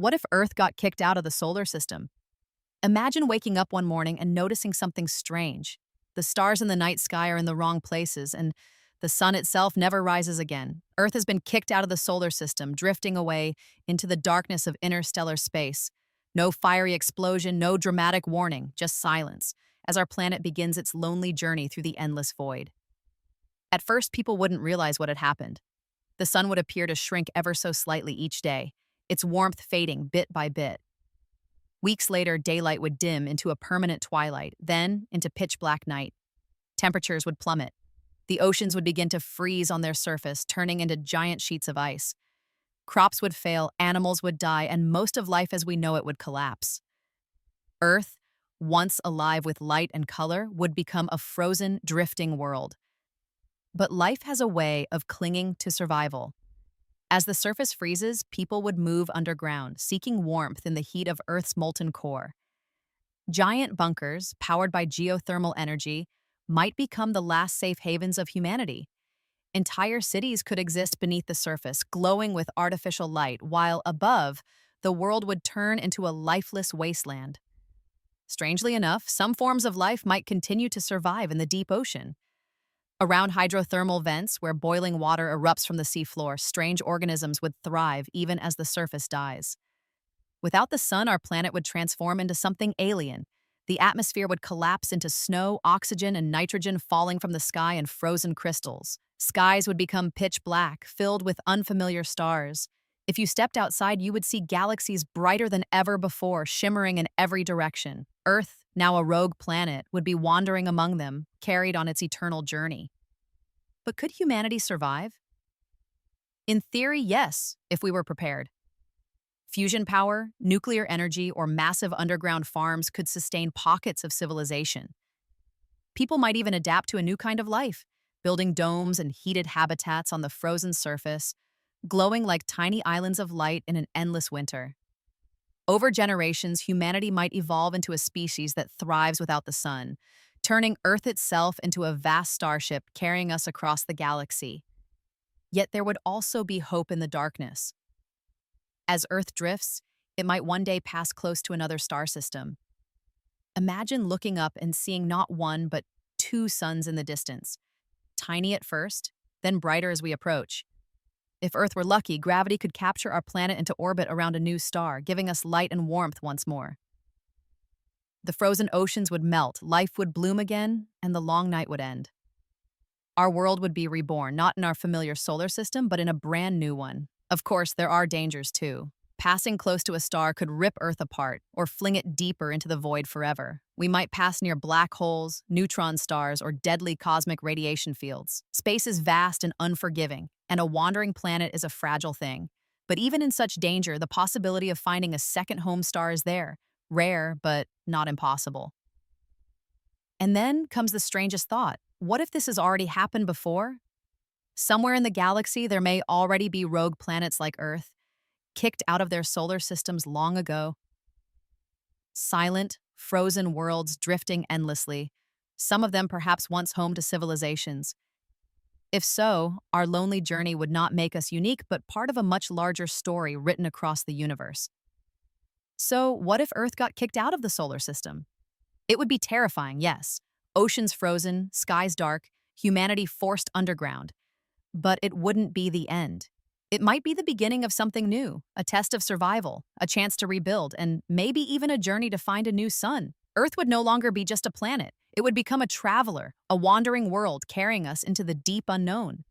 What if Earth got kicked out of the solar system? Imagine waking up one morning and noticing something strange. The stars in the night sky are in the wrong places, and the sun itself never rises again. Earth has been kicked out of the solar system, drifting away into the darkness of interstellar space. No fiery explosion, no dramatic warning, just silence, as our planet begins its lonely journey through the endless void. At first, people wouldn't realize what had happened. The sun would appear to shrink ever so slightly each day, its warmth fading bit by bit. Weeks later, daylight would dim into a permanent twilight, then into pitch black night. Temperatures would plummet. The oceans would begin to freeze on their surface, turning into giant sheets of ice. Crops would fail, animals would die, and most of life as we know it would collapse. Earth, once alive with light and color, would become a frozen, drifting world. But life has a way of clinging to survival. As the surface freezes, people would move underground, seeking warmth in the heat of Earth's molten core. Giant bunkers, powered by geothermal energy, might become the last safe havens of humanity. Entire cities could exist beneath the surface, glowing with artificial light, while above, the world would turn into a lifeless wasteland. Strangely enough, some forms of life might continue to survive in the deep ocean. Around hydrothermal vents, where boiling water erupts from the seafloor, strange organisms would thrive even as the surface dies. Without the sun, our planet would transform into something alien. The atmosphere would collapse into snow, oxygen, and nitrogen falling from the sky in frozen crystals. Skies would become pitch black, filled with unfamiliar stars. If you stepped outside, you would see galaxies brighter than ever before, shimmering in every direction. Earth, now a rogue planet, would be wandering among them, carried on its eternal journey. But could humanity survive? In theory, yes, if we were prepared. Fusion power, nuclear energy, or massive underground farms could sustain pockets of civilization. People might even adapt to a new kind of life, building domes and heated habitats on the frozen surface, glowing like tiny islands of light in an endless winter. Over generations, humanity might evolve into a species that thrives without the sun, turning Earth itself into a vast starship carrying us across the galaxy. Yet there would also be hope in the darkness. As Earth drifts, it might one day pass close to another star system. Imagine looking up and seeing not one but two suns in the distance, tiny at first, then brighter as we approach. If Earth were lucky, gravity could capture our planet into orbit around a new star, giving us light and warmth once more. The frozen oceans would melt, life would bloom again, and the long night would end. Our world would be reborn, not in our familiar solar system, but in a brand new one. Of course, there are dangers too. Passing close to a star could rip Earth apart or fling it deeper into the void forever. We might pass near black holes, neutron stars, or deadly cosmic radiation fields. Space is vast and unforgiving, and a wandering planet is a fragile thing. But even in such danger, the possibility of finding a second home star is there. Rare, but not impossible. And then comes the strangest thought. What if this has already happened before? Somewhere in the galaxy, there may already be rogue planets like Earth, kicked out of their solar systems long ago. Silent, frozen worlds drifting endlessly, some of them perhaps once home to civilizations. If so, our lonely journey would not make us unique, but part of a much larger story written across the universe. So, what if Earth got kicked out of the solar system? It would be terrifying, yes. Oceans frozen, skies dark, humanity forced underground. But it wouldn't be the end. It might be the beginning of something new, a test of survival, a chance to rebuild, and maybe even a journey to find a new sun. Earth would no longer be just a planet. It would become a traveler, a wandering world carrying us into the deep unknown.